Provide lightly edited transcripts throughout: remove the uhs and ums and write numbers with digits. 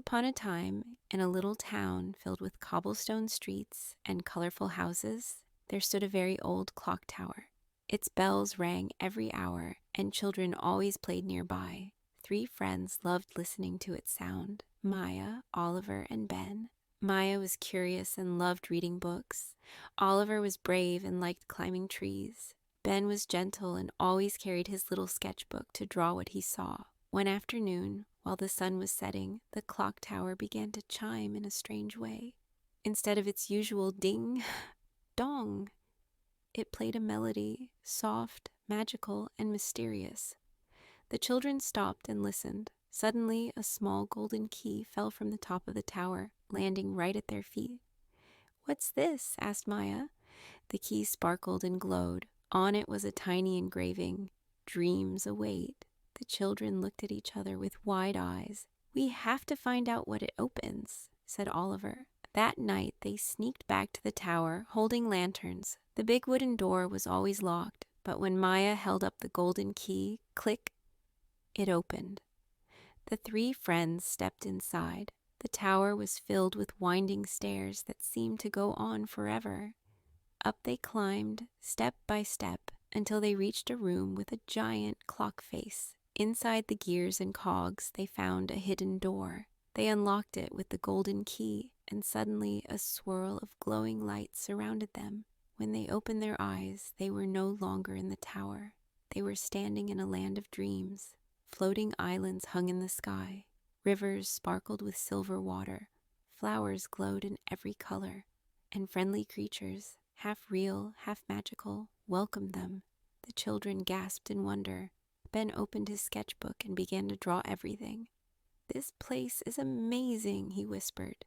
upon a time, in a little town filled with cobblestone streets and colorful houses, there stood a very old clock tower. Its bells rang every hour, and children always played nearby. 3 friends loved listening to its sound: Maya, Oliver, and Ben. Maya was curious and loved reading books. Oliver was brave and liked climbing trees. Ben was gentle and always carried his little sketchbook to draw what he saw. One afternoon, while the sun was setting, the clock tower began to chime in a strange way. Instead of its usual ding, dong, it played a melody, soft, magical, and mysterious. The children stopped and listened. Suddenly, a small golden key fell from the top of the tower, landing right at their feet. "What's this?" asked Maya. The key sparkled and glowed. On it was a tiny engraving: "Dreams await." The children looked at each other with wide eyes. "We have to find out what it opens," said Oliver. That night, they sneaked back to the tower, holding lanterns. The big wooden door was always locked, but when Maya held up the golden key, click, it opened. The 3 friends stepped inside. The tower was filled with winding stairs that seemed to go on forever. Up they climbed, step by step, until they reached a room with a giant clock face. Inside the gears and cogs, they found a hidden door. They unlocked it with the golden key, and suddenly a swirl of glowing light surrounded them. When they opened their eyes, they were no longer in the tower. They were standing in a land of dreams. Floating islands hung in the sky. Rivers sparkled with silver water. Flowers glowed in every color. And friendly creatures, half real, half magical, welcomed them. The children gasped in wonder. Ben opened his sketchbook and began to draw everything. "This place is amazing," he whispered.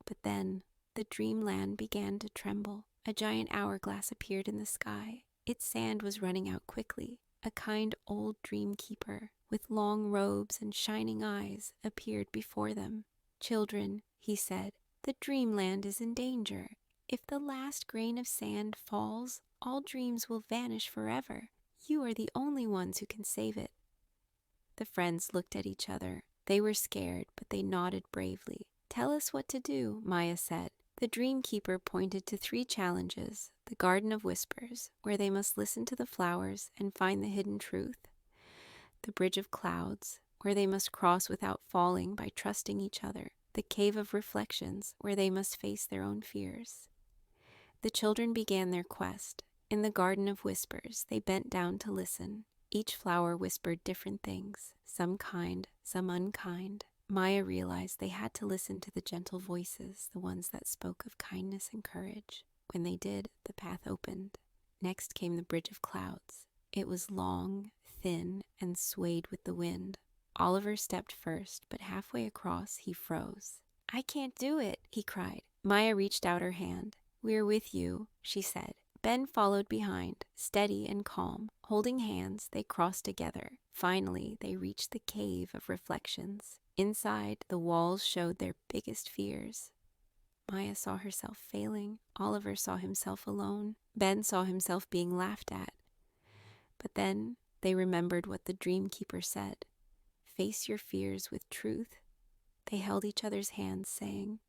But then the dreamland began to tremble. A giant hourglass appeared in the sky. Its sand was running out quickly. A kind old dreamkeeper, with long robes and shining eyes, appeared before them. "Children," he said, "the dreamland is in danger. If the last grain of sand falls, all dreams will vanish forever. You are the only ones who can save it." The friends looked at each other. They were scared, but they nodded bravely. "Tell us what to do," Maya said. The dreamkeeper pointed to 3 challenges: the Garden of Whispers, where they must listen to the flowers and find the hidden truth; the Bridge of Clouds, where they must cross without falling by trusting each other; the Cave of Reflections, where they must face their own fears. The children began their quest. In the Garden of Whispers, they bent down to listen. Each flower whispered different things, some kind, some unkind. Maya realized they had to listen to the gentle voices, the ones that spoke of kindness and courage. When they did, the path opened. Next came the Bridge of Clouds. It was long, thin, and swayed with the wind. Oliver stepped first, but halfway across, he froze. "I can't do it," he cried. Maya reached out her hand. "We're with you," she said. Ben followed behind, steady and calm. Holding hands, they crossed together. Finally, they reached the Cave of Reflections. Inside, the walls showed their biggest fears. Maya saw herself failing. Oliver saw himself alone. Ben saw himself being laughed at. But then they remembered what the dreamkeeper said: "Face your fears with truth." They held each other's hands, saying,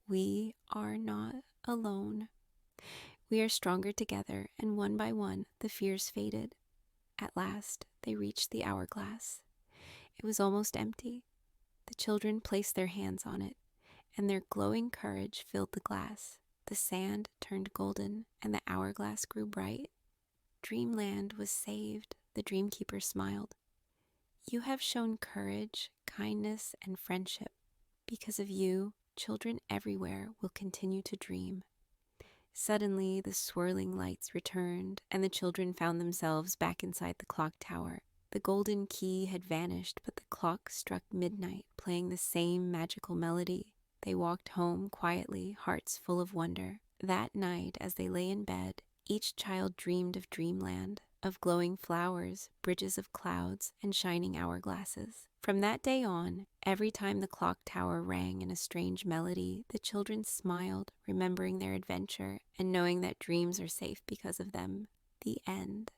"We are not alone. We are stronger together," and one by one, the fears faded. At last, they reached the hourglass. It was almost empty. The children placed their hands on it, and their glowing courage filled the glass. The sand turned golden, and the hourglass grew bright. Dreamland was saved. The dreamkeeper smiled. "You have shown courage, kindness, and friendship. Because of you, children everywhere will continue to dream." Suddenly, the swirling lights returned, and the children found themselves back inside the clock tower. The golden key had vanished, but the clock struck midnight, playing the same magical melody. They walked home quietly, hearts full of wonder. That night, as they lay in bed, each child dreamed of dreamland, of glowing flowers, bridges of clouds, and shining hourglasses. From that day on, every time the clock tower rang in a strange melody, the children smiled, remembering their adventure and knowing that dreams are safe because of them. The end.